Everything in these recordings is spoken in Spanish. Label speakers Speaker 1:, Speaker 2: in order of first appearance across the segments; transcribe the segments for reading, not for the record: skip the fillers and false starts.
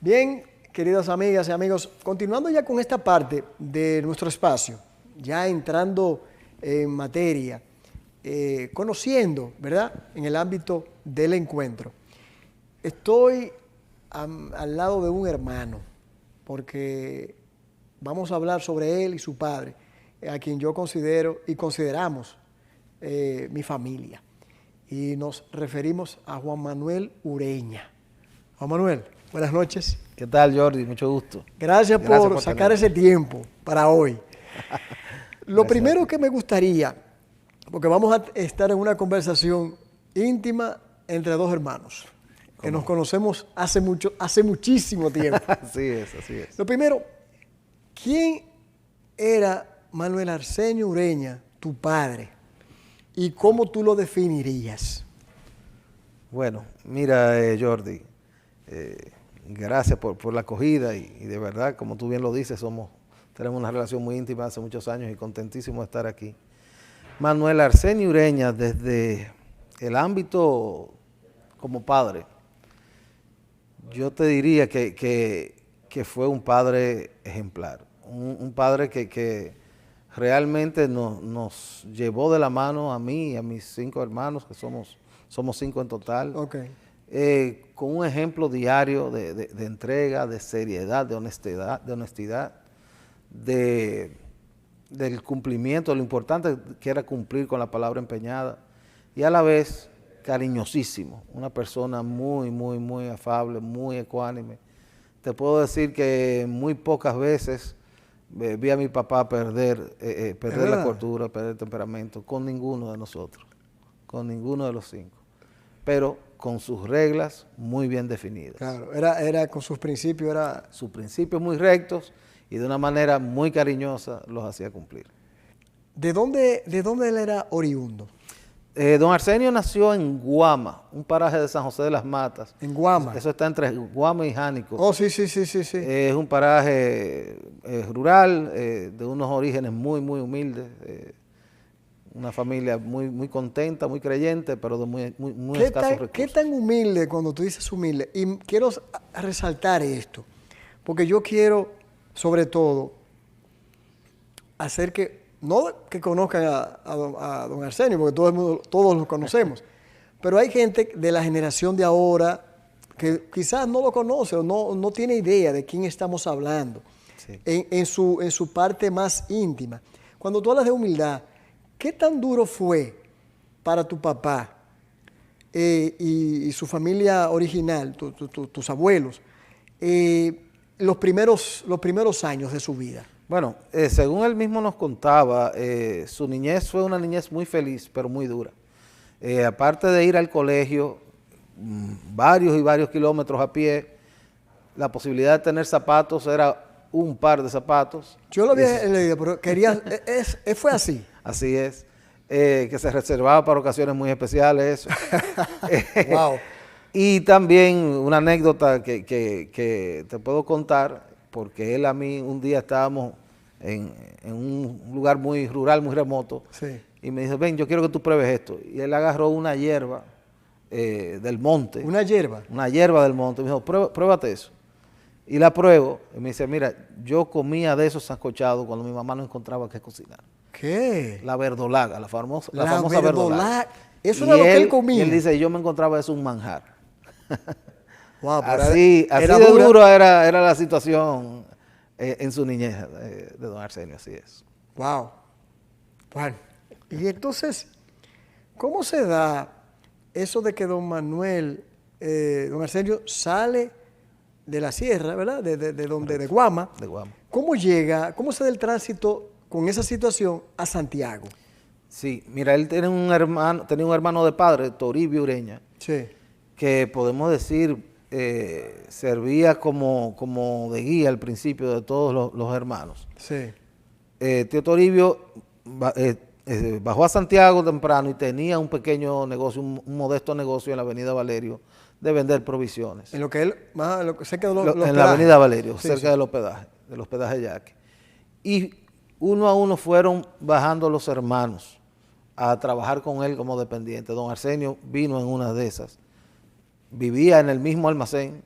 Speaker 1: Bien, queridas amigas y amigos, continuando ya con esta parte de nuestro espacio, ya entrando en materia, conociendo, ¿verdad?, en el ámbito del encuentro. Estoy al lado de un hermano, porque vamos a hablar sobre él y su padre, a quien yo considero y consideramos mi familia. Y nos referimos a Juan Manuel Ureña. Juan Manuel, buenas noches.
Speaker 2: ¿Qué tal, Jordi? Mucho gusto.
Speaker 1: Gracias por sacar ese tiempo para hoy. Lo primero que me gustaría, porque vamos a estar en una conversación íntima entre dos hermanos, que nos conocemos hace muchísimo tiempo.
Speaker 2: Así es, así es.
Speaker 1: Lo primero, ¿quién era Manuel Arsenio Ureña, tu padre? ¿Y cómo tú lo definirías?
Speaker 2: Bueno, mira, Jordi, gracias por la acogida y de verdad, como tú bien lo dices, tenemos una relación muy íntima hace muchos años y contentísimo de estar aquí. Manuel Arsenio Ureña, desde el ámbito como padre, yo te diría que fue un padre ejemplar, un padre que realmente nos llevó de la mano a mí y a mis 5 hermanos, que somos 5 en total, con un ejemplo diario de entrega, de seriedad, de honestidad, del cumplimiento, de lo importante que era cumplir con la palabra empeñada, y a la vez cariñosísimo, una persona muy, muy, muy afable, muy ecuánime. Te puedo decir que muy pocas veces vi a mi papá perder la cordura, perder el temperamento, con ninguno de nosotros, con ninguno de los 5, pero con sus reglas muy bien definidas.
Speaker 1: Claro, era con sus principios,
Speaker 2: sus principios muy rectos y de una manera muy cariñosa los hacía cumplir.
Speaker 1: ¿De dónde él era oriundo?
Speaker 2: Don Arsenio nació en Guama, un paraje de San José de las Matas.
Speaker 1: En Guama.
Speaker 2: Eso está entre Guama y Jánico.
Speaker 1: Oh, sí.
Speaker 2: Es un paraje rural, de unos orígenes muy, muy humildes. Una familia muy, muy contenta, muy creyente, pero de muy escasos recursos.
Speaker 1: ¿Qué tan humilde cuando tú dices humilde? Y quiero resaltar esto, porque yo quiero, sobre todo, hacer no que conozcan a don Arsenio, porque todos lo conocemos, pero hay gente de la generación de ahora que quizás no lo conoce o no tiene idea de quién estamos hablando, sí, en su parte más íntima. Cuando tú hablas de humildad, ¿qué tan duro fue para tu papá y su familia original, tus abuelos, los primeros años de su vida?
Speaker 2: Bueno, según él mismo nos contaba, su niñez fue una niñez muy feliz, pero muy dura. Aparte de ir al colegio, varios kilómetros a pie, la posibilidad de tener zapatos era un par de zapatos.
Speaker 1: Yo lo había leído, pero fue así.
Speaker 2: Así es, que se reservaba para ocasiones muy especiales.
Speaker 1: Wow.
Speaker 2: Y también una anécdota que te puedo contar, porque él a mí un día estábamos en un lugar muy rural, muy remoto,
Speaker 1: sí,
Speaker 2: y me dijo, ven, yo quiero que tú pruebes esto. Y él agarró una hierba del monte.
Speaker 1: ¿Una hierba?
Speaker 2: Una hierba del monte. Me dijo, pruébate eso. Y la pruebo, y me dice, mira, yo comía de esos sancochados cuando mi mamá no encontraba qué cocinar.
Speaker 1: ¿Qué?
Speaker 2: La verdolaga, la famosa
Speaker 1: verdolaga. Eso era lo que él comía.
Speaker 2: Y él dice, yo me encontraba eso un manjar.
Speaker 1: Wow,
Speaker 2: así de duro era la situación en su niñez de don Arsenio, así es.
Speaker 1: Wow. Bueno, y entonces, ¿cómo se da eso de que don Manuel, don Arsenio sale de la sierra, ¿verdad? De Guama.
Speaker 2: De Guama.
Speaker 1: ¿Cómo se da el tránsito con esa situación a Santiago?
Speaker 2: Sí, mira, él tenía un hermano de padre, Toribio Ureña,
Speaker 1: sí,
Speaker 2: que podemos decir servía como de guía al principio de todos los hermanos.
Speaker 1: Sí.
Speaker 2: Tío Toribio bajó a Santiago temprano y tenía un pequeño negocio, un modesto negocio en la avenida Valerio de vender provisiones.
Speaker 1: En lo que él, cerca de
Speaker 2: en la avenida Valerio, sí, cerca del hospedaje Yaque. Y uno a uno fueron bajando los hermanos a trabajar con él como dependiente. Don Arsenio vino en una de esas. Vivía en el mismo almacén,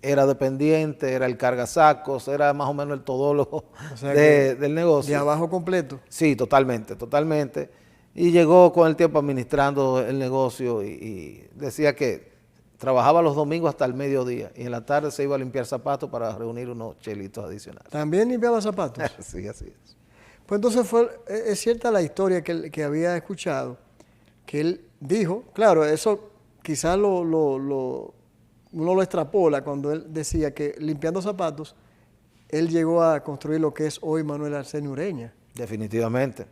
Speaker 2: era dependiente, era el cargasacos, era más o menos el todólogo
Speaker 1: O sea
Speaker 2: del negocio.
Speaker 1: De abajo completo.
Speaker 2: Sí, totalmente, totalmente. Y llegó con el tiempo administrando el negocio y decía que trabajaba los domingos hasta el mediodía y en la tarde se iba a limpiar zapatos para reunir unos chelitos adicionales.
Speaker 1: ¿También limpiaba zapatos?
Speaker 2: Sí, así es.
Speaker 1: Pues entonces es cierta la historia que había escuchado, que él dijo, claro, eso quizás uno lo extrapola cuando él decía que limpiando zapatos, él llegó a construir lo que es hoy Manuel Arsenio Ureña.
Speaker 2: Definitivamente.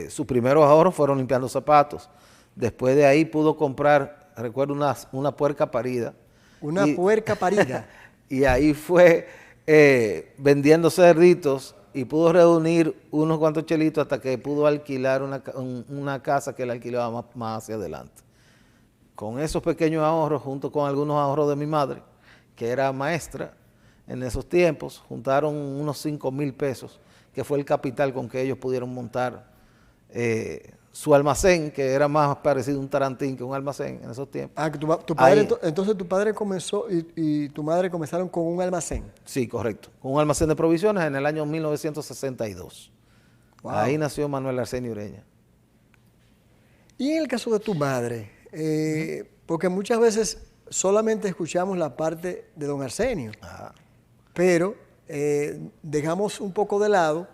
Speaker 2: Sus primeros ahorros fueron limpiando zapatos. Después de ahí pudo comprar, recuerdo, una puerca parida.
Speaker 1: Una puerca parida.
Speaker 2: Y ahí fue vendiendo cerditos y pudo reunir unos cuantos chelitos hasta que pudo alquilar una casa que él alquilaba más hacia adelante. Con esos pequeños ahorros, junto con algunos ahorros de mi madre, que era maestra en esos tiempos, juntaron unos 5,000 pesos, que fue el capital con que ellos pudieron montar su almacén, que era más parecido a un tarantín que un almacén en esos tiempos.
Speaker 1: Ah, que tu padre, entonces tu padre comenzó y tu madre comenzaron con un almacén.
Speaker 2: Sí, correcto. Con un almacén de provisiones en el año 1962. Wow. Ahí nació Manuel Arsenio Ureña.
Speaker 1: Y en el caso de tu madre, porque muchas veces solamente escuchamos la parte de don Arsenio, pero dejamos un poco de lado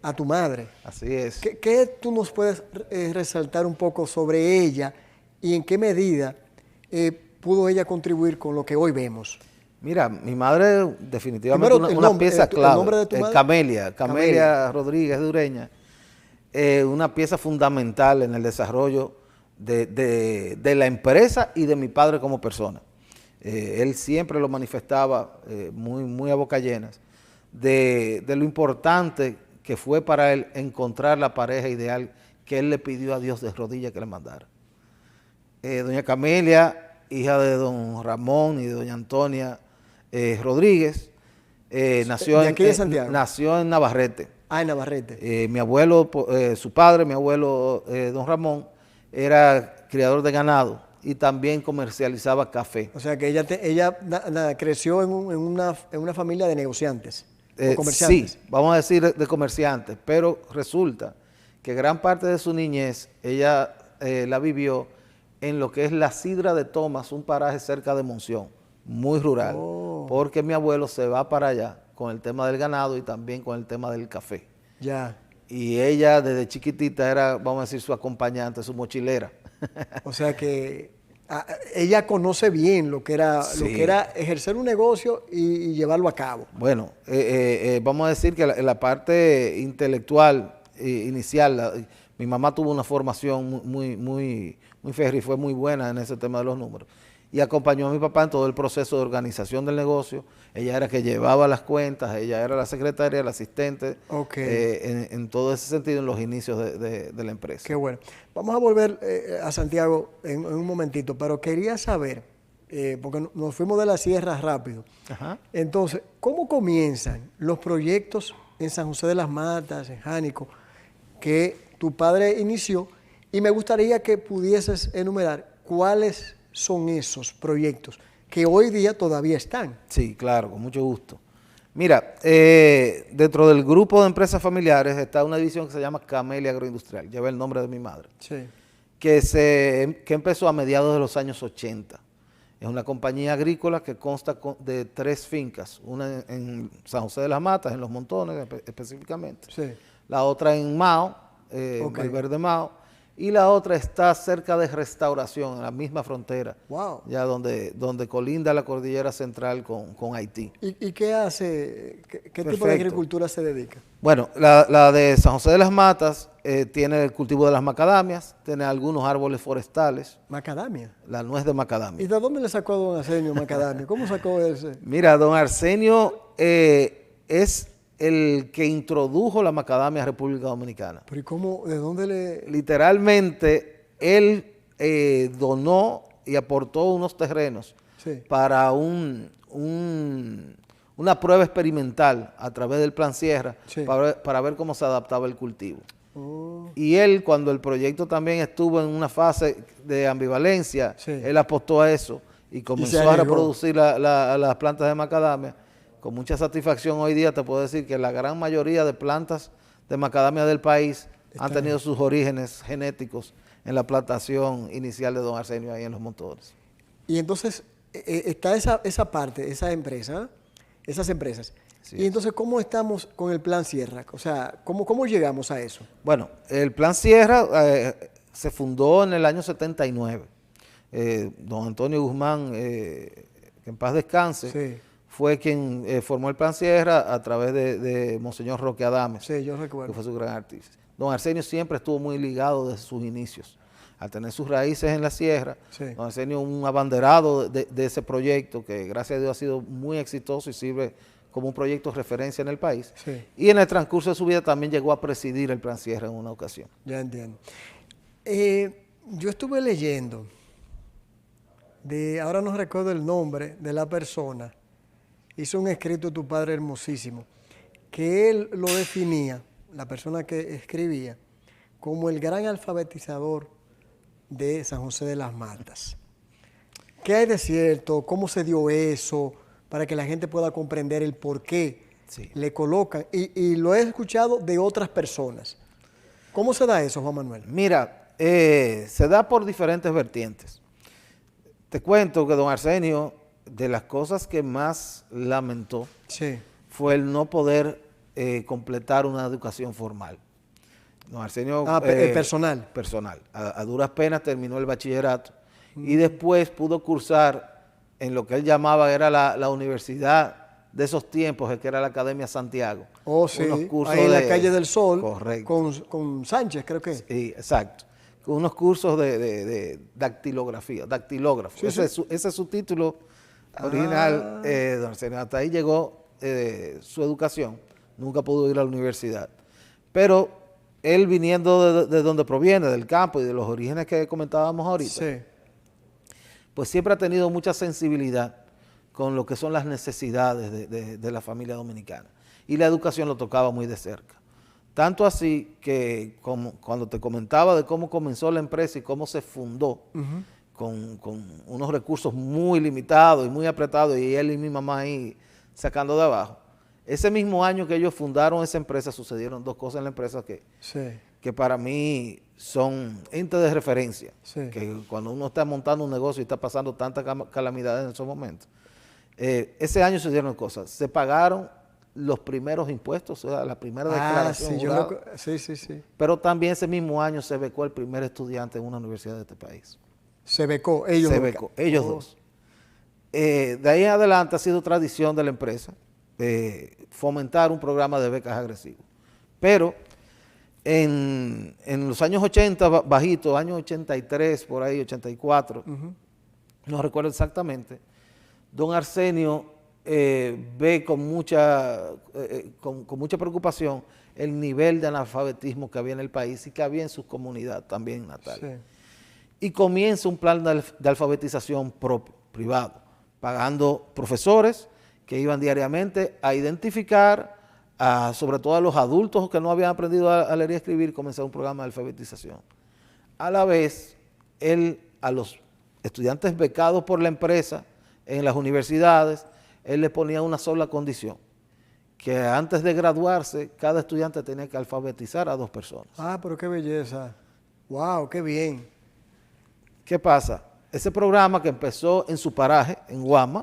Speaker 1: a tu madre.
Speaker 2: Así es.
Speaker 1: ¿Qué tú nos puedes resaltar un poco sobre ella y en qué medida pudo ella contribuir con lo que hoy vemos?
Speaker 2: Mira, mi madre definitivamente una pieza clave.
Speaker 1: ¿El nombre de tu madre?
Speaker 2: Camelia Rodríguez de Ureña, una pieza fundamental en el desarrollo de la empresa y de mi padre como persona. Él siempre lo manifestaba muy a boca llenas de lo importante que fue para él encontrar la pareja ideal que él le pidió a Dios de rodillas que le mandara. Doña Camelia, hija de don Ramón y de doña Antonia Rodríguez, nació en Navarrete.
Speaker 1: Ah, en Navarrete.
Speaker 2: Mi abuelo, su padre, mi abuelo don Ramón, era criador de ganado y también comercializaba café.
Speaker 1: O sea que ella creció en una familia de negociantes. Comerciantes.
Speaker 2: Sí, vamos a decir de comerciantes, pero resulta que gran parte de su niñez ella la vivió en lo que es la Sidra de Tomás, un paraje cerca de Monción, muy rural, porque mi abuelo se va para allá con el tema del ganado y también con el tema del café.
Speaker 1: Ya.
Speaker 2: Y ella desde chiquitita era, vamos a decir, su acompañante, su mochilera.
Speaker 1: O sea que ella conoce bien lo que era ejercer un negocio y llevarlo a cabo.
Speaker 2: Bueno, vamos a decir que la parte intelectual inicial, mi mamá tuvo una formación muy férrea y fue muy buena en ese tema de los números. Y acompañó a mi papá en todo el proceso de organización del negocio. Ella era que llevaba las cuentas, ella era la secretaria, la asistente, en todo ese sentido, en los inicios de la empresa.
Speaker 1: Qué bueno. Vamos a volver a Santiago en un momentito, pero quería saber, porque nos fuimos de la sierra rápido. Ajá. Entonces, ¿cómo comienzan los proyectos en San José de las Matas, en Jánico, que tu padre inició? Y me gustaría que pudieses enumerar cuáles son esos proyectos que hoy día todavía están.
Speaker 2: Sí, claro, con mucho gusto. Mira, dentro del grupo de empresas familiares está una división que se llama Camelia Agroindustrial, lleva el nombre de mi madre,
Speaker 1: sí,
Speaker 2: que empezó a mediados de los años 80. Es una compañía agrícola que consta de 3 fincas, una en San José de las Matas, en Los Montones específicamente,
Speaker 1: sí,
Speaker 2: la otra en Mao, Valverde Mao, y la otra está cerca de Restauración, en la misma frontera, ya donde colinda la cordillera central con Haití.
Speaker 1: ¿Y qué hace? ¿Qué tipo de agricultura se dedica?
Speaker 2: Bueno, la de San José de las Matas tiene el cultivo de las macadamias, tiene algunos árboles forestales.
Speaker 1: ¿Macadamia?
Speaker 2: La nuez de macadamia.
Speaker 1: ¿Y de dónde le sacó a don Arsenio macadamia? ¿Cómo sacó ese?
Speaker 2: Mira, don Arsenio es el que introdujo la macadamia a República Dominicana.
Speaker 1: ¿Pero y cómo? ¿De dónde le...?
Speaker 2: Literalmente, él donó y aportó unos terrenos para una prueba experimental a través del Plan Sierra para ver cómo se adaptaba el cultivo. Y él, cuando el proyecto también estuvo en una fase de ambivalencia, él apostó a eso y comenzó a reproducir las plantas de macadamia. Con mucha satisfacción hoy día te puedo decir que la gran mayoría de plantas de macadamia del país han tenido sus orígenes genéticos en la plantación inicial de don Arsenio ahí en Los Montones.
Speaker 1: Y entonces está esa parte, esas empresas. Sí. Y entonces, ¿cómo estamos con el Plan Sierra? O sea, ¿cómo llegamos a eso?
Speaker 2: Bueno, el Plan Sierra se fundó en el año 79. Don Antonio Guzmán, que en paz descanse, sí, fue quien formó el Plan Sierra a través de Monseñor Roque Adames,
Speaker 1: sí, yo recuerdo,
Speaker 2: que fue su gran artista. Don Arsenio siempre estuvo muy ligado desde sus inicios. Al tener sus raíces en la sierra, sí, don Arsenio un abanderado de ese proyecto que gracias a Dios ha sido muy exitoso y sirve como un proyecto de referencia en el país. Sí. Y en el transcurso de su vida también llegó a presidir el Plan Sierra en una ocasión.
Speaker 1: Ya entiendo. Yo estuve leyendo, ahora no recuerdo el nombre de la persona, hizo un escrito tu padre hermosísimo, que él lo definía, la persona que escribía, como el gran alfabetizador de San José de las Matas. ¿Qué hay de cierto? ¿Cómo se dio eso? Para que la gente pueda comprender el por qué sí, le colocan. Y lo he escuchado de otras personas. ¿Cómo se da eso, Juan Manuel?
Speaker 2: Mira, se da por diferentes vertientes. Te cuento que don Arsenio, de las cosas que más lamentó, sí, fue el no poder completar una educación formal. Don Arsenio...
Speaker 1: personal.
Speaker 2: Personal. A duras penas terminó el bachillerato y después pudo cursar en lo que él llamaba era la universidad de esos tiempos, que era la Academia Santiago.
Speaker 1: Oh, sí, ahí en la Calle del Sol, correcto, con Sánchez, creo que es.
Speaker 2: Sí, exacto. Con unos cursos de dactilografía, dactilógrafo. Sí, ese es su título original, don Arsenio. Hasta ahí llegó su educación. Nunca pudo ir a la universidad. Pero él, viniendo de donde proviene, del campo y de los orígenes que comentábamos ahorita, sí, pues siempre ha tenido mucha sensibilidad con lo que son las necesidades de la familia dominicana. Y la educación lo tocaba muy de cerca. Tanto así que cuando te comentaba de cómo comenzó la empresa y cómo se fundó, con unos recursos muy limitados y muy apretados, y él y mi mamá ahí sacando de abajo, ese mismo año que ellos fundaron esa empresa sucedieron dos cosas en la empresa que para mí son entes de referencia, sí, que cuando uno está montando un negocio y está pasando tantas calamidades en esos momentos. Ese año se dieron cosas, se pagaron los primeros impuestos, o sea, la primera declaración jurada,
Speaker 1: sí.
Speaker 2: Pero también ese mismo año se becó el primer estudiante en una universidad de este país.
Speaker 1: Se becó, ellos
Speaker 2: dos. De ahí en adelante ha sido tradición de la empresa fomentar un programa de becas agresivos. Pero en los años 80, bajito, años 83, por ahí, 84, no recuerdo exactamente, don Arsenio ve con mucha preocupación el nivel de analfabetismo que había en el país y que había en su comunidad también natal. Sí. Y comienza un plan de alfabetización propio, privado, pagando profesores que iban diariamente a identificar sobre todo a los adultos que no habían aprendido a leer y escribir, comenzar un programa de alfabetización. A la vez, él a los estudiantes becados por la empresa en las universidades, él le ponía una sola condición, que antes de graduarse, cada estudiante tenía que alfabetizar a 2 personas.
Speaker 1: Ah, pero qué belleza. Wow, qué bien.
Speaker 2: ¿Qué pasa? Ese programa que empezó en su paraje, en Guama,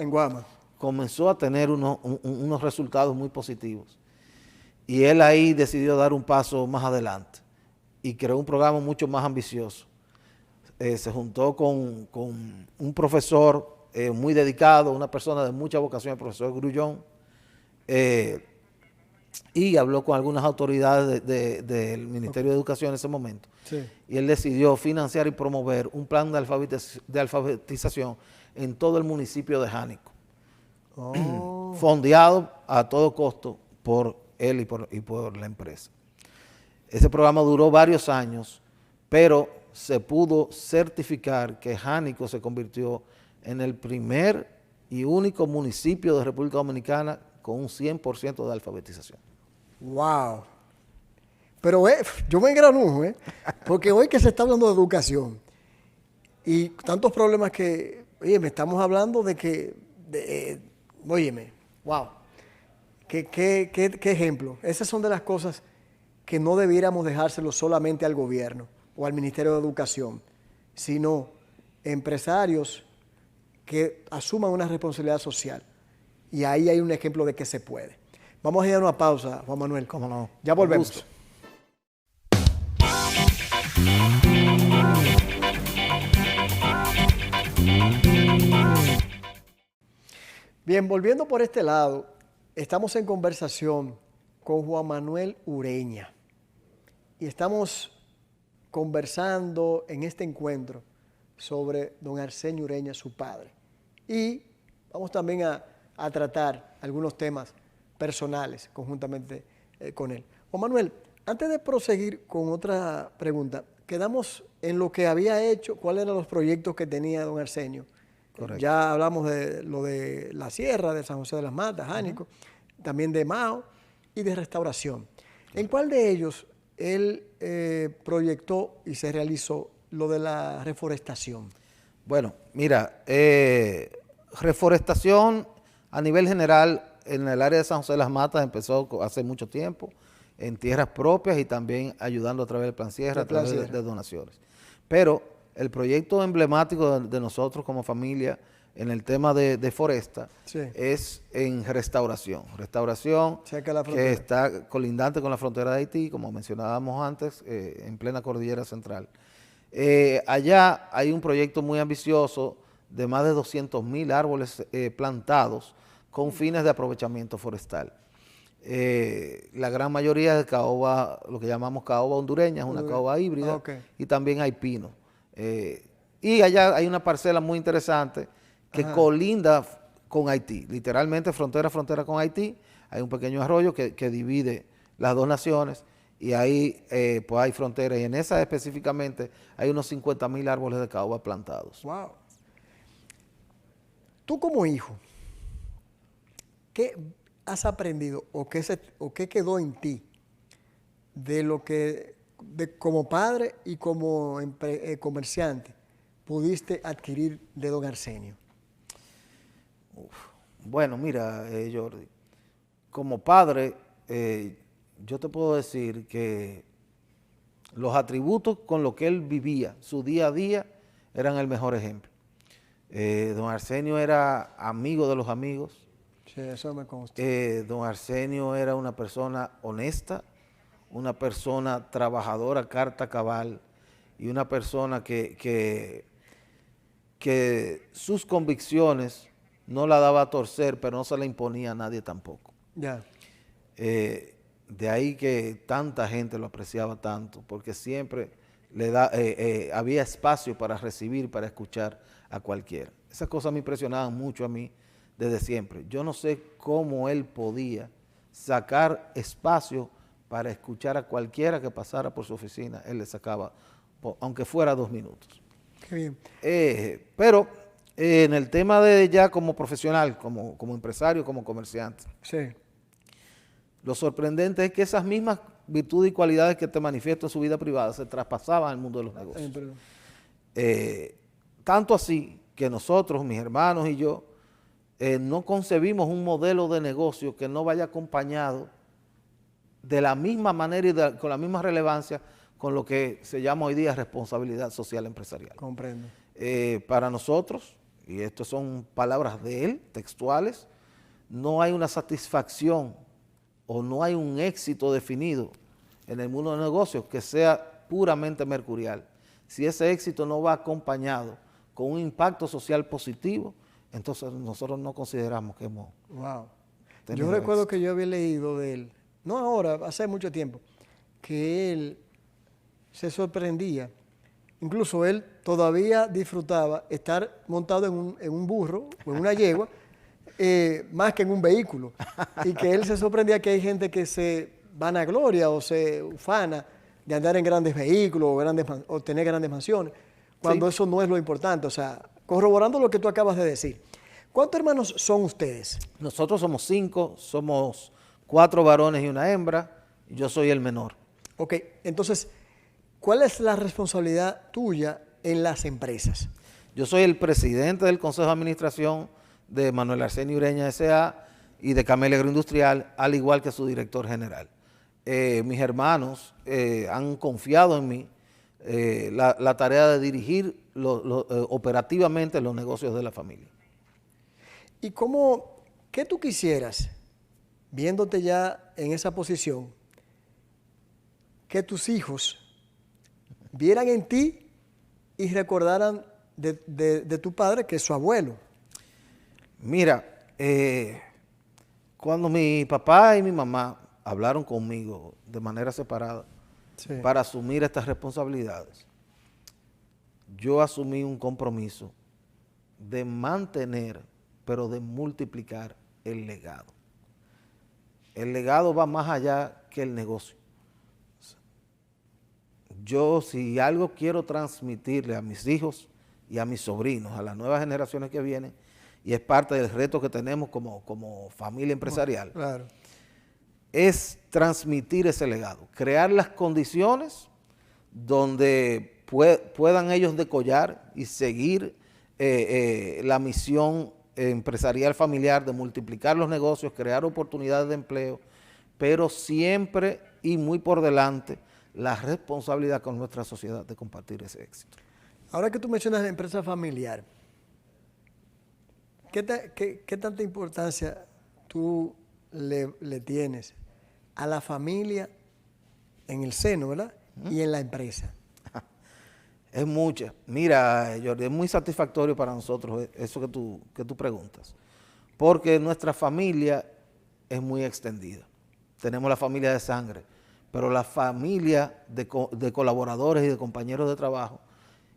Speaker 2: comenzó a tener unos resultados muy positivos. Y él ahí decidió dar un paso más adelante y creó un programa mucho más ambicioso. Se juntó con un profesor muy dedicado, una persona de mucha vocación, el profesor Grullón, y habló con algunas autoridades del Ministerio de Educación en ese momento. Sí. Y él decidió financiar y promover un plan de alfabetización en todo el municipio de Jánico, fondeado a todo costo por él y por la empresa. Ese programa duró varios años, pero se pudo certificar que Jánico se convirtió en el primer y único municipio de República Dominicana con un 100% de alfabetización.
Speaker 1: ¡Wow! Pero yo me engranujo, porque hoy que se está hablando de educación y tantos problemas que Óyeme, estamos hablando de que, óyeme, wow, qué ejemplo. Esas son de las cosas que no debiéramos dejárselo solamente al gobierno o al Ministerio de Educación, sino empresarios que asuman una responsabilidad social. Y ahí hay un ejemplo de que se puede. Vamos a ir a una pausa, Juan Manuel.
Speaker 2: ¿Cómo no?
Speaker 1: Ya volvemos. Bien, volviendo por este lado, estamos en conversación con Juan Manuel Ureña y estamos conversando en este encuentro sobre don Arsenio Ureña, su padre. Y vamos también a tratar algunos temas personales conjuntamente con él. Juan Manuel, antes de proseguir con otra pregunta, quedamos en lo que había hecho, cuáles eran los proyectos que tenía don Arsenio. Correcto. Ya hablamos de lo de la sierra, de San José de las Matas, Jánico, también de Mao y de restauración. ¿En cuál de ellos él proyectó y se realizó lo de la reforestación?
Speaker 2: Bueno, mira, reforestación a nivel general en el área de San José de las Matas empezó hace mucho tiempo, en tierras propias y también ayudando a través del Plan Sierra, a través de donaciones. Pero el proyecto emblemático de nosotros como familia en el tema de foresta es en restauración. Restauración que está colindante con la frontera de Haití, como mencionábamos antes, en plena cordillera central. Allá hay un proyecto muy ambicioso de más de 200,000 árboles plantados con fines de aprovechamiento forestal. La gran mayoría de caoba, lo que llamamos caoba hondureña, es una caoba híbrida, y también hay pino. Y allá hay una parcela muy interesante que colinda con Haití, literalmente frontera a frontera con Haití. Hay un pequeño arroyo que divide las dos naciones y ahí pues hay fronteras, y en esa específicamente hay unos 50,000 árboles de caoba plantados.
Speaker 1: Wow. Tú como hijo, ¿qué has aprendido o qué quedó en ti de lo que como padre y como comerciante pudiste adquirir de don Arsenio?
Speaker 2: Bueno, mira, Jordi, como padre, yo te puedo decir que los atributos con los que él vivía, su día a día, eran el mejor ejemplo. Don Arsenio era amigo de los amigos.
Speaker 1: Sí, eso me consta.
Speaker 2: Don Arsenio era una persona honesta, una persona trabajadora, carta cabal, y una persona que sus convicciones no la daba a torcer, pero no se la imponía a nadie tampoco.
Speaker 1: Ya.
Speaker 2: De ahí que tanta gente lo apreciaba tanto, porque siempre había espacio para recibir, para escuchar a cualquiera. Esas cosas me impresionaban mucho a mí desde siempre. Yo no sé cómo él podía sacar espacio para escuchar a cualquiera que pasara por su oficina. Él le sacaba, aunque fuera 2 minutos.
Speaker 1: Qué bien.
Speaker 2: Pero en el tema de ya como profesional, como empresario, como comerciante,
Speaker 1: sí,
Speaker 2: lo sorprendente es que esas mismas virtudes y cualidades que te manifiesto en su vida privada se traspasaban al mundo de los negocios. Tanto así que nosotros, mis hermanos y yo, no concebimos un modelo de negocio que no vaya acompañado de la misma manera y con la misma relevancia con lo que se llama hoy día responsabilidad social empresarial.
Speaker 1: Comprendo.
Speaker 2: Para nosotros, y estas son palabras de él, textuales, no hay una satisfacción o no hay un éxito definido en el mundo de negocios que sea puramente mercurial. Si ese éxito no va acompañado con un impacto social positivo, entonces nosotros no consideramos que hemos
Speaker 1: tenido Yo recuerdo éxito. Que yo había leído de él, no ahora, hace mucho tiempo, que él se sorprendía. Incluso él todavía disfrutaba estar montado en un burro o en una yegua, más que en un vehículo. Y que él se sorprendía que hay gente que se vanagloria o se ufana de andar en grandes vehículos o tener grandes mansiones, cuando eso no es lo importante. O sea, corroborando lo que tú acabas de decir. ¿Cuántos hermanos son ustedes?
Speaker 2: Nosotros somos 5, somos 4 varones y una hembra, y yo soy el menor.
Speaker 1: Ok, entonces, ¿cuál es la responsabilidad tuya en las empresas?
Speaker 2: Yo soy el presidente del Consejo de Administración de Manuel Arsenio Ureña S.A. y de Camelia Agroindustrial, al igual que su director general. Mis hermanos han confiado en mí la tarea de dirigir operativamente los negocios de la familia.
Speaker 1: ¿Y qué tú quisieras, viéndote ya en esa posición, que tus hijos vieran en ti y recordaran de tu padre, que es su abuelo?
Speaker 2: Mira, cuando mi papá y mi mamá hablaron conmigo de manera separada, sí, para asumir estas responsabilidades, yo asumí un compromiso de mantener, pero de multiplicar el legado. El legado va más allá que el negocio. Yo, si algo quiero transmitirle a mis hijos y a mis sobrinos, a las nuevas generaciones que vienen, y es parte del reto que tenemos como familia empresarial, claro, es transmitir ese legado, crear las condiciones donde puedan ellos decollar y seguir la misión empresarial familiar de multiplicar los negocios, crear oportunidades de empleo, pero siempre y muy por delante la responsabilidad con nuestra sociedad de compartir ese éxito.
Speaker 1: Ahora que tú mencionas la empresa familiar, ¿qué tanta importancia tú le tienes a la familia en el seno, ¿verdad? Y en la empresa?
Speaker 2: Es mucha. Mira, Jordi, es muy satisfactorio para nosotros eso que tú preguntas, porque nuestra familia es muy extendida. Tenemos la familia de sangre, pero la familia de colaboradores y de compañeros de trabajo,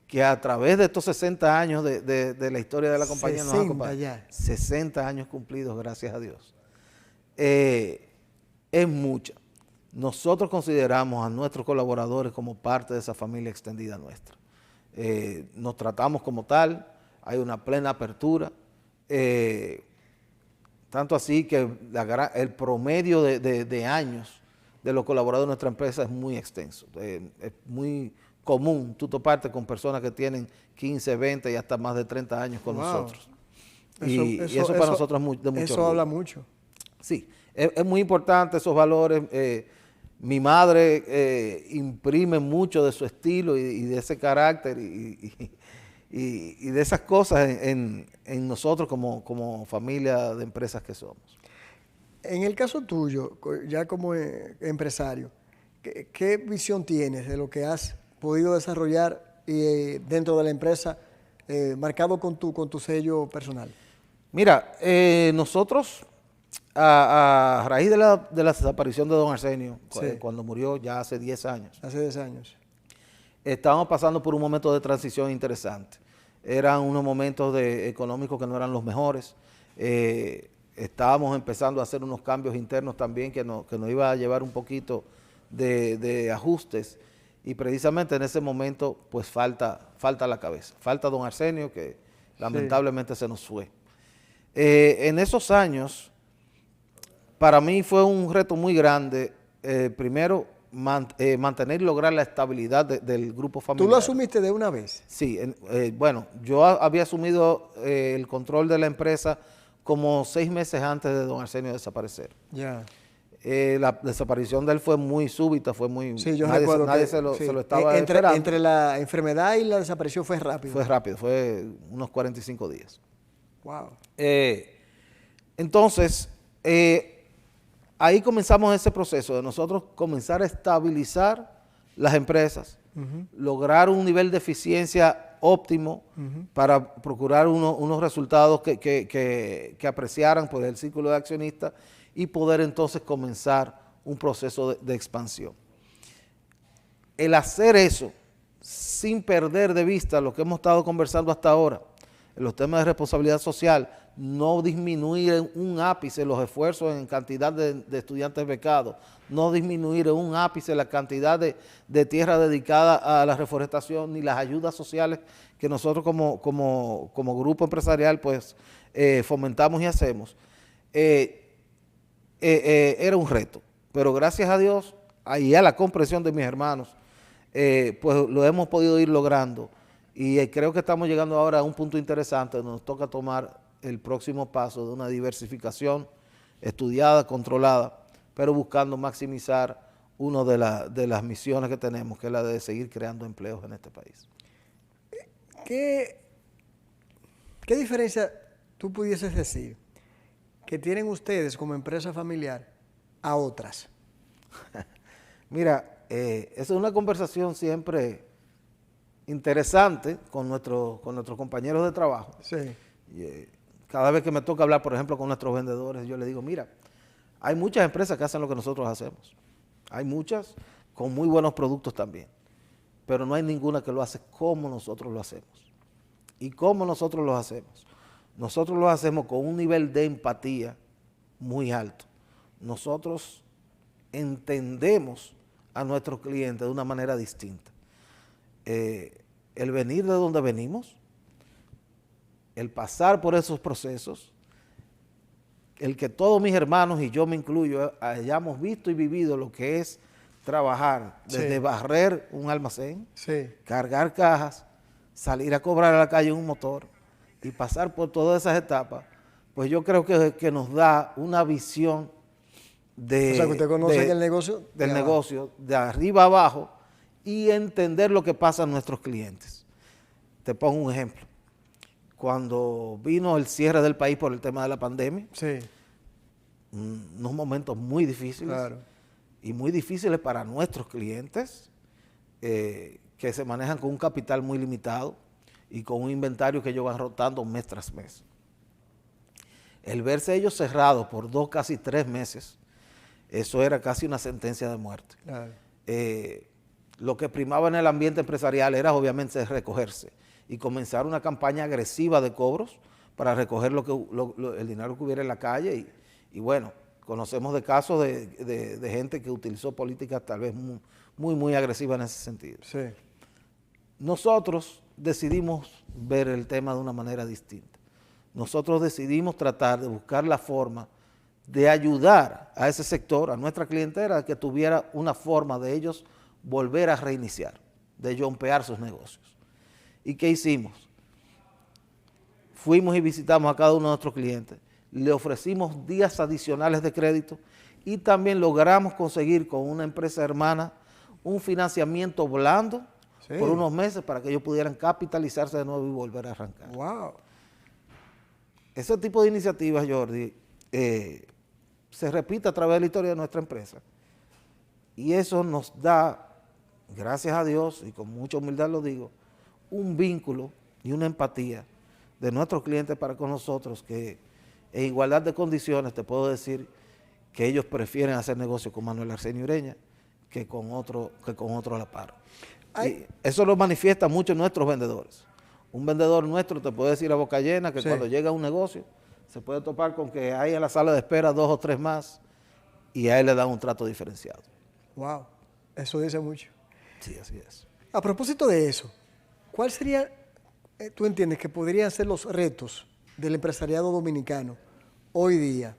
Speaker 2: que a través de estos 60 años de la historia de la compañía, 60 años cumplidos, gracias a Dios, es mucha. Nosotros consideramos a nuestros colaboradores como parte de esa familia extendida nuestra. Nos tratamos como tal, hay una plena apertura, tanto así que el promedio de años de los colaboradores de nuestra empresa es muy extenso. Es muy común tú toparte con personas que tienen 15, 20 y hasta más de 30 años con nosotros. Y eso para nosotros es de mucho
Speaker 1: Eso
Speaker 2: orgullo.
Speaker 1: habla mucho.
Speaker 2: Sí, es muy importante esos valores. Mi madre imprime mucho de su estilo y de ese carácter y de esas cosas en nosotros como familia de empresas que somos.
Speaker 1: En el caso tuyo, ya como empresario, ¿qué visión tienes de lo que has podido desarrollar dentro de la empresa, marcado con tu sello personal?
Speaker 2: Mira, nosotros, a raíz de la desaparición de don Arsenio, sí, cuando murió ya hace 10 años.
Speaker 1: Hace 10 años.
Speaker 2: Estábamos pasando por un momento de transición interesante. Eran unos momentos económicos que no eran los mejores. Estábamos empezando a hacer unos cambios internos también que nos iba a llevar un poquito de ajustes. Y precisamente en ese momento, pues falta la cabeza. Falta don Arsenio, que lamentablemente se nos fue. En esos años, para mí fue un reto muy grande, primero, mantener y lograr la estabilidad del grupo familiar.
Speaker 1: ¿Tú lo asumiste de una vez?
Speaker 2: Sí, bueno, yo había asumido el control de la empresa como 6 meses antes de don Arsenio desaparecer.
Speaker 1: Ya.
Speaker 2: La desaparición de él fue muy súbita, fue muy...
Speaker 1: Sí, yo recuerdo
Speaker 2: nadie
Speaker 1: que
Speaker 2: se lo estaba esperando.
Speaker 1: Entre la enfermedad y la desaparición fue rápido.
Speaker 2: Fue rápido, fue unos 45 días.
Speaker 1: Wow.
Speaker 2: Entonces, ahí comenzamos ese proceso de nosotros comenzar a estabilizar las empresas, lograr un nivel de eficiencia óptimo para procurar unos resultados que apreciaran por el círculo de accionistas y poder entonces comenzar un proceso de expansión. El hacer eso sin perder de vista lo que hemos estado conversando hasta ahora, en los temas de responsabilidad social, no disminuir en un ápice los esfuerzos en cantidad de estudiantes becados, no disminuir en un ápice la cantidad de tierra dedicada a la reforestación, ni las ayudas sociales que nosotros como grupo empresarial pues fomentamos y hacemos. Era un reto, pero gracias a Dios y a la comprensión de mis hermanos, pues lo hemos podido ir logrando Y creo que estamos llegando ahora a un punto interesante donde nos toca tomar el próximo paso de una diversificación estudiada, controlada, pero buscando maximizar una de las misiones que tenemos, que es la de seguir creando empleos en este país.
Speaker 1: ¿Qué diferencia tú pudieses decir que tienen ustedes como empresa familiar a otras?
Speaker 2: Mira, esa es una conversación siempre interesante con nuestros compañeros de trabajo.
Speaker 1: Sí.
Speaker 2: Y, cada vez que me toca hablar, por ejemplo, con nuestros vendedores, yo les digo, mira, hay muchas empresas que hacen lo que nosotros hacemos. Hay muchas con muy buenos productos también, pero no hay ninguna que lo hace como nosotros lo hacemos. ¿Y cómo nosotros lo hacemos? Nosotros lo hacemos con un nivel de empatía muy alto. Nosotros entendemos a nuestros clientes de una manera distinta. El venir de donde venimos, el pasar por esos procesos, el que todos mis hermanos y yo me incluyo hayamos visto y vivido lo que es trabajar desde barrer un almacén, cargar cajas, salir a cobrar a la calle un motor y pasar por todas esas etapas, pues yo creo que nos da una visión de,
Speaker 1: o sea, que usted conoce el negocio
Speaker 2: del negocio de arriba a abajo y entender lo que pasa a nuestros clientes. Te pongo un ejemplo. Cuando vino el cierre del país por el tema de la pandemia, unos momentos muy difíciles, y muy difíciles para nuestros clientes, que se manejan con un capital muy limitado y con un inventario que ellos van rotando mes tras mes. El verse ellos cerrados por 2, casi 3 meses, eso era casi una sentencia de muerte. Lo que primaba en el ambiente empresarial era obviamente recogerse y comenzar una campaña agresiva de cobros para recoger el dinero que hubiera en la calle. Y bueno, conocemos de casos de gente que utilizó políticas tal vez muy agresivas en ese sentido. Nosotros decidimos ver el tema de una manera distinta. Nosotros decidimos tratar de buscar la forma de ayudar a ese sector, a nuestra clientela, que tuviera una forma de ellos volver a reiniciar, de jumpear sus negocios. ¿Y qué hicimos? Fuimos y visitamos a cada uno de nuestros clientes, le ofrecimos días adicionales de crédito y también logramos conseguir con una empresa hermana un financiamiento blando por unos meses para que ellos pudieran capitalizarse de nuevo y volver a arrancar.
Speaker 1: ¡Wow!
Speaker 2: Ese tipo de iniciativas, Jordi, se repite a través de la historia de nuestra empresa. Y eso nos da, gracias a Dios, y con mucha humildad lo digo, un vínculo y una empatía de nuestros clientes para con nosotros, que en igualdad de condiciones te puedo decir que ellos prefieren hacer negocio con Manuel Arsenio Ureña que con otro a la par. Y eso lo manifiesta mucho en nuestros vendedores. Un vendedor nuestro te puede decir a boca llena que cuando llega a un negocio se puede topar con que hay en la sala de espera 2 o 3 más y a él le dan un trato diferenciado.
Speaker 1: Wow, eso dice mucho.
Speaker 2: Sí, así es.
Speaker 1: A propósito de eso, ¿cuál sería, tú entiendes, que podrían ser los retos del empresariado dominicano hoy día?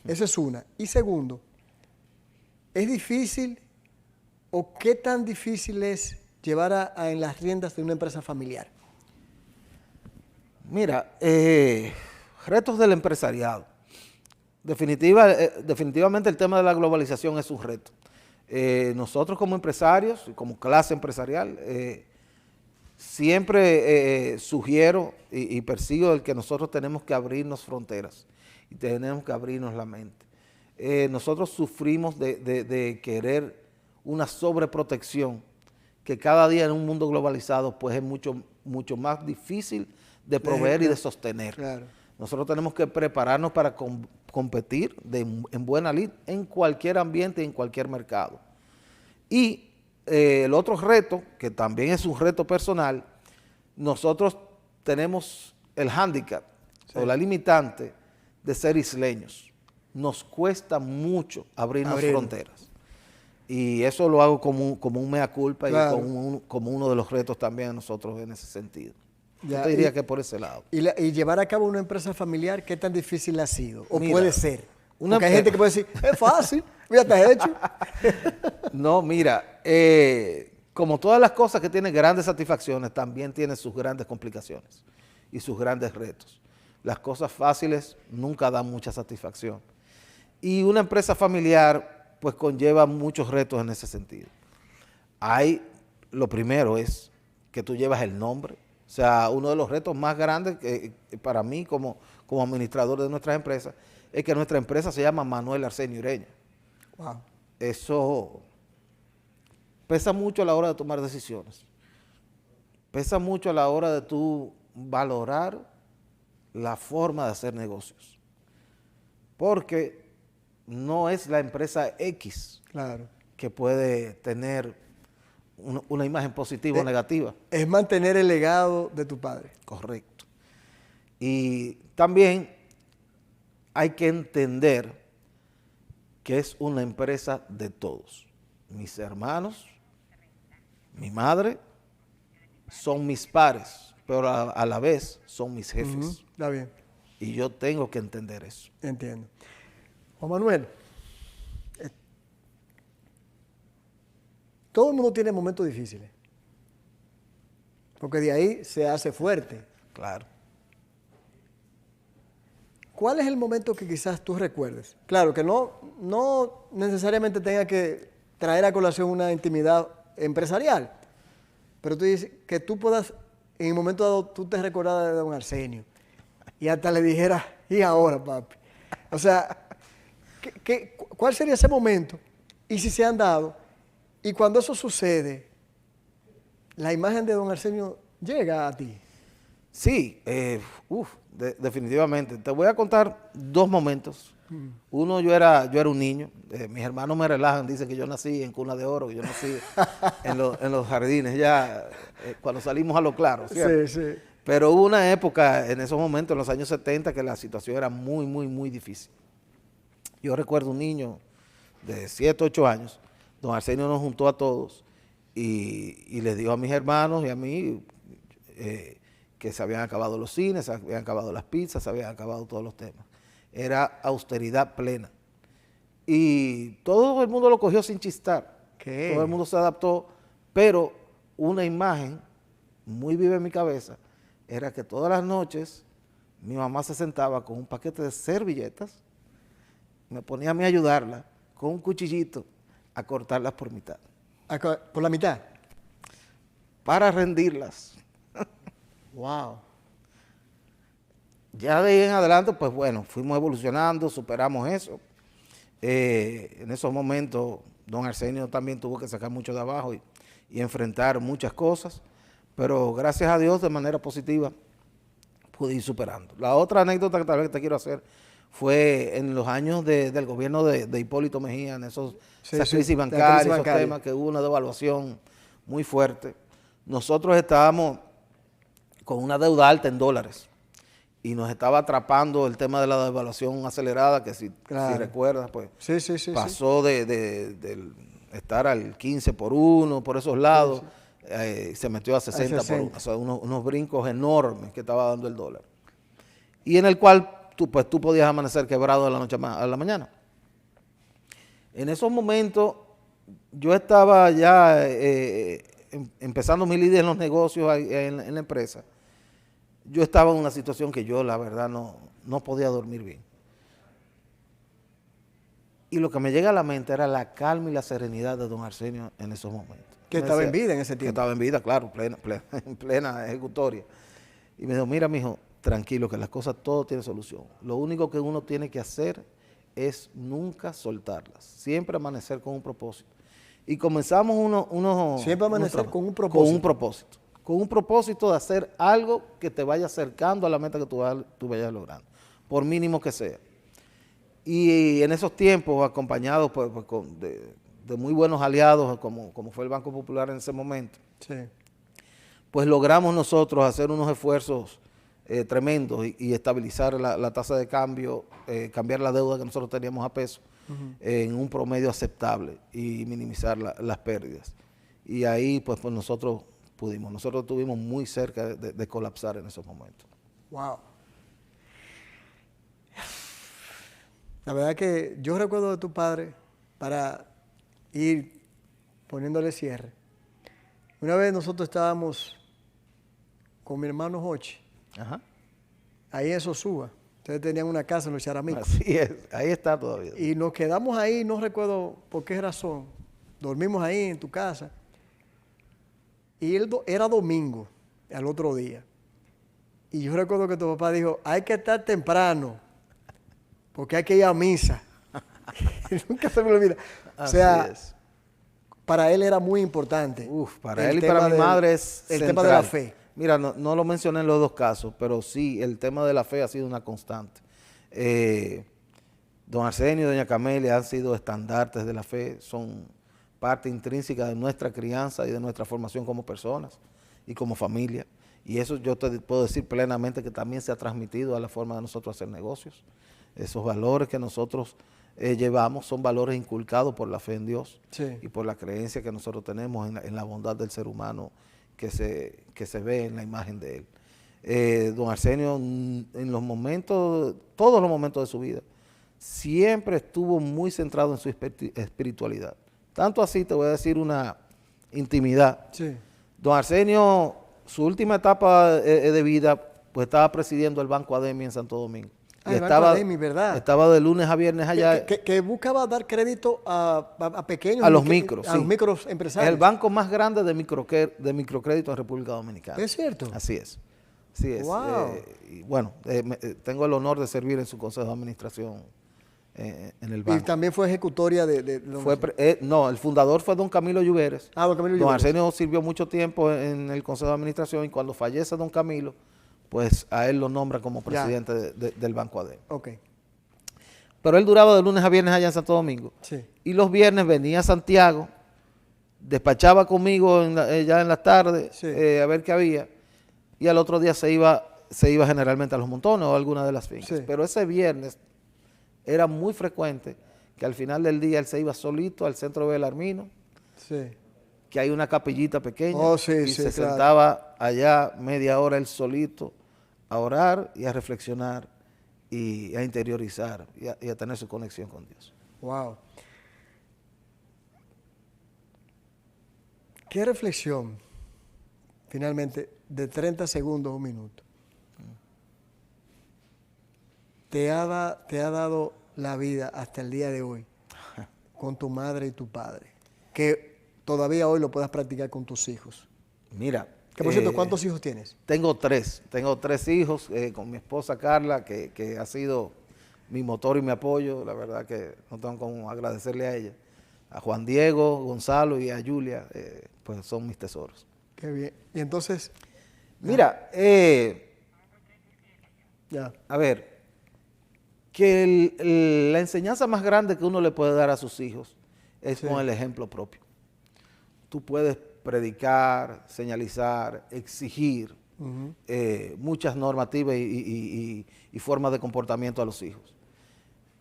Speaker 1: Esa es una. Y segundo, ¿es difícil o qué tan difícil es llevar en las riendas de una empresa familiar?
Speaker 2: Mira, retos del empresariado. Definitivamente el tema de la globalización es un reto. Nosotros como empresarios y como clase empresarial siempre sugiero y persigo el que nosotros tenemos que abrirnos fronteras y tenemos que abrirnos la mente. Nosotros sufrimos de querer una sobreprotección que cada día en un mundo globalizado pues es mucho más difícil de proveer y de sostener. Claro. Nosotros tenemos que prepararnos para competir en buena lid en cualquier ambiente y en cualquier mercado. Y el otro reto, que también es un reto personal, nosotros tenemos el hándicap o la limitante de ser isleños. Nos cuesta mucho abrirnos fronteras. Y eso lo hago como un mea culpa y como uno de los retos también a nosotros en ese sentido. Yo te diría que por ese lado.
Speaker 1: Y llevar a cabo una empresa familiar, ¿qué tan difícil ha sido? ¿O puede ser? Porque hay gente que puede decir, es fácil, ya está hecho.
Speaker 2: No, mira, como todas las cosas que tienen grandes satisfacciones, también tienen sus grandes complicaciones y sus grandes retos. Las cosas fáciles nunca dan mucha satisfacción. Y una empresa familiar pues conlleva muchos retos en ese sentido. Lo primero es que tú llevas el nombre. O sea, uno de los retos más grandes para mí como administrador de nuestras empresas es que nuestra empresa se llama Manuel Arsenio Ureña.
Speaker 1: Wow.
Speaker 2: Eso pesa mucho a la hora de tomar decisiones. Pesa mucho a la hora de tú valorar la forma de hacer negocios. Porque no es la empresa X
Speaker 1: Claro.
Speaker 2: que puede tener una imagen positiva o negativa.
Speaker 1: Es mantener el legado de tu padre.
Speaker 2: Correcto. Y también hay que entender que es una empresa de todos. Mis hermanos, mi madre, son mis pares, pero a la vez son mis jefes.
Speaker 1: Está bien.
Speaker 2: Y yo tengo que entender eso.
Speaker 1: Entiendo. Juan Manuel, todo el mundo tiene momentos difíciles, porque de ahí se hace fuerte.
Speaker 2: Claro.
Speaker 1: ¿Cuál es el momento que quizás tú recuerdes? Claro, que no necesariamente tenga que traer a colación una intimidad empresarial, pero tú dices que tú puedas, en un momento dado, tú te recordaras de don Arsenio y hasta le dijeras, ¿y ahora, papi? O sea, ¿cuál sería ese momento? Y si se han dado, y cuando eso sucede, la imagen de don Arsenio llega a ti.
Speaker 2: Sí, definitivamente. Te voy a contar dos momentos. Uno, yo era un niño. Mis hermanos me relajan, dicen que yo nací en cuna de oro, que yo nací en los jardines, ya cuando salimos a lo claro, ¿cierto?
Speaker 1: Sí, sí.
Speaker 2: Pero hubo una época en esos momentos, en los años 70, que la situación era muy, muy, muy difícil. Yo recuerdo un niño de 7, 8 años, don Arsenio nos juntó a todos y les dijo a mis hermanos y a mí que se habían acabado los cines, se habían acabado las pizzas, se habían acabado todos los temas. Era austeridad plena. Y todo el mundo lo cogió sin chistar.
Speaker 1: ¿Qué?
Speaker 2: Todo el mundo se adaptó, pero una imagen muy viva en mi cabeza era que todas las noches mi mamá se sentaba con un paquete de servilletas, me ponía a mí a ayudarla con un cuchillito a cortarlas por mitad.
Speaker 1: ¿Por la mitad?
Speaker 2: Para rendirlas.
Speaker 1: Wow.
Speaker 2: Ya de ahí en adelante, pues bueno, fuimos evolucionando, superamos eso. En esos momentos, don Arsenio también tuvo que sacar mucho de abajo y enfrentar muchas cosas, pero gracias a Dios, de manera positiva, pude ir superando. La otra anécdota que tal vez te quiero hacer fue en los años del gobierno de Hipólito Mejía, en esa crisis bancaria, esos temas que hubo una devaluación muy fuerte. Nosotros estábamos con una deuda alta en dólares y nos estaba atrapando el tema de la devaluación acelerada, que si recuerdas, pues pasó de estar al 15 por 1, por esos lados, se metió a 60 por 1, o sea, unos brincos enormes que estaba dando el dólar. Y en el cual tú podías amanecer quebrado de la noche a la mañana. En esos momentos yo estaba ya empezando mi lidia en los negocios en la empresa. Yo estaba en una situación que yo la verdad no podía dormir bien. Y lo que me llega a la mente era la calma y la serenidad de don Arsenio en esos momentos.
Speaker 1: Que estaba en vida en ese tiempo.
Speaker 2: Que estaba en vida, claro, en plena ejecutoria. Y me dijo, mira, mijo, tranquilo, que las cosas todo tiene solución. Lo único que uno tiene que hacer es nunca soltarlas. Siempre amanecer con un propósito. Y comenzamos
Speaker 1: siempre amanecer con un propósito.
Speaker 2: Con un propósito. Con un propósito de hacer algo que te vaya acercando a la meta que tú vayas logrando, por mínimo que sea. Y en esos tiempos, acompañados de muy buenos aliados, como fue el Banco Popular en ese momento, pues logramos nosotros hacer unos esfuerzos tremendos y estabilizar la tasa de cambio, cambiar la deuda que nosotros teníamos a peso en un promedio aceptable y minimizar las pérdidas. Y ahí pues nosotros estuvimos muy cerca de colapsar en esos momentos.
Speaker 1: Wow. La verdad que yo recuerdo de tu padre, para ir poniéndole cierre, Una vez nosotros estábamos con mi hermano Jochi,
Speaker 2: Ajá.
Speaker 1: ahí en Sosúa. Ustedes tenían una casa en los Charamicos.
Speaker 2: Así es, ahí está todavía.
Speaker 1: Y nos quedamos ahí, no recuerdo por qué razón. Dormimos ahí en tu casa. Y era domingo, al otro día. Y yo recuerdo que tu papá dijo, hay que estar temprano, porque hay que ir a misa. Nunca se me olvida. O sea,
Speaker 2: Así es.
Speaker 1: para él era muy importante.
Speaker 2: Uf, para él y para mi madre es
Speaker 1: el
Speaker 2: central.
Speaker 1: tema de la fe.
Speaker 2: Mira, no lo mencioné en los dos casos, pero sí, el tema de la fe ha sido una constante. Don Arsenio y doña Camelia han sido estandartes de la fe, son parte intrínseca de nuestra crianza y de nuestra formación como personas y como familia. Y eso yo te puedo decir plenamente que también se ha transmitido a la forma de nosotros hacer negocios. Esos valores que nosotros llevamos son valores inculcados por la fe en Dios,
Speaker 1: Sí.
Speaker 2: y por la creencia que nosotros tenemos en la bondad del ser humano que se ve en la imagen de él. Don Arsenio, en los momentos, todos los momentos de su vida, siempre estuvo muy centrado en su espiritualidad. Tanto así, te voy a decir una intimidad.
Speaker 1: Sí.
Speaker 2: Don Arsenio, su última etapa de vida, pues estaba presidiendo el Banco Ademi en Santo Domingo.
Speaker 1: Ah, el Banco Ademi, ¿verdad?
Speaker 2: Estaba de lunes a viernes allá.
Speaker 1: Que buscaba dar crédito a pequeños.
Speaker 2: A los micros,
Speaker 1: a
Speaker 2: sí.
Speaker 1: los micros empresarios.
Speaker 2: Es el banco más grande de microcrédito en República Dominicana.
Speaker 1: ¿Es cierto?
Speaker 2: Así es. Así es.
Speaker 1: Wow.
Speaker 2: Y bueno, tengo el honor de servir en su consejo de administración en el
Speaker 1: Y
Speaker 2: banco.
Speaker 1: también fue ejecutoria de
Speaker 2: No, el fundador fue don Camilo Lluveres.
Speaker 1: don Camilo
Speaker 2: Don
Speaker 1: Lluveres.
Speaker 2: Arsenio sirvió mucho tiempo en el consejo de administración, y cuando fallece don Camilo, pues a él lo nombra como presidente del Banco ADEM.
Speaker 1: Ok.
Speaker 2: Pero él duraba de lunes a viernes allá en Santo Domingo.
Speaker 1: Sí.
Speaker 2: Y los viernes venía a Santiago, despachaba conmigo ya en la tarde,
Speaker 1: Sí.
Speaker 2: a ver qué había, y al otro día se iba generalmente a Los Montones o a alguna de las fincas.
Speaker 1: Sí.
Speaker 2: Pero ese viernes era muy frecuente que al final del día él se iba solito al centro de Belarmino,
Speaker 1: Sí.
Speaker 2: que hay una capillita pequeña,
Speaker 1: Oh, sí,
Speaker 2: y
Speaker 1: sí,
Speaker 2: se
Speaker 1: claro.
Speaker 2: sentaba allá media hora él solito a orar y a reflexionar y a interiorizar y a tener su conexión con Dios.
Speaker 1: Wow. ¿Qué reflexión, finalmente, de 30 segundos, un minuto, te ha dado la vida hasta el día de hoy con tu madre y tu padre? Que todavía hoy lo puedas practicar con tus hijos.
Speaker 2: Mira.
Speaker 1: Que por cierto, ¿cuántos hijos tienes?
Speaker 2: Tengo tres hijos, con mi esposa Carla, que ha sido mi motor y mi apoyo. La verdad que no tengo cómo agradecerle a ella. A Juan Diego, Gonzalo y a Julia, pues son mis tesoros.
Speaker 1: Qué bien. Y entonces,
Speaker 2: Mira,
Speaker 1: ya.
Speaker 2: a ver, que la enseñanza más grande que uno le puede dar a sus hijos es
Speaker 1: Sí.
Speaker 2: con el ejemplo propio. Tú puedes predicar, señalizar, exigir
Speaker 1: Ujú.
Speaker 2: muchas normativas y formas de comportamiento a los hijos.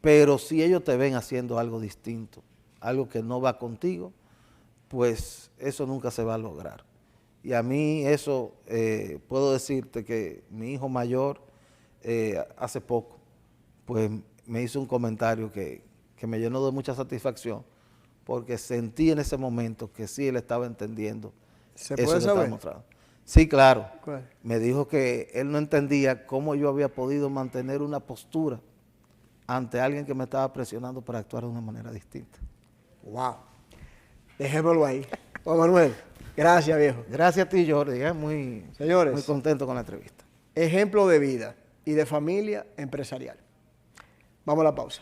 Speaker 2: Pero si ellos te ven haciendo algo distinto, algo que no va contigo, pues eso nunca se va a lograr. Y a mí eso, puedo decirte que mi hijo mayor, hace poco, pues me hizo un comentario que me llenó de mucha satisfacción, porque sentí en ese momento que sí él estaba entendiendo
Speaker 1: ¿Se
Speaker 2: eso
Speaker 1: puede
Speaker 2: que estaba
Speaker 1: saber?
Speaker 2: mostrando. Sí, claro.
Speaker 1: ¿Cuál?
Speaker 2: Me dijo que él no entendía cómo yo había podido mantener una postura ante alguien que me estaba presionando para actuar de una manera distinta.
Speaker 1: Wow. Dejémoslo ahí. Juan Manuel, gracias, viejo.
Speaker 2: Gracias a ti, Jordi. Muy
Speaker 1: Señores,
Speaker 2: contento con la entrevista.
Speaker 1: ejemplo de vida y de familia empresarial. Vamos a la pausa.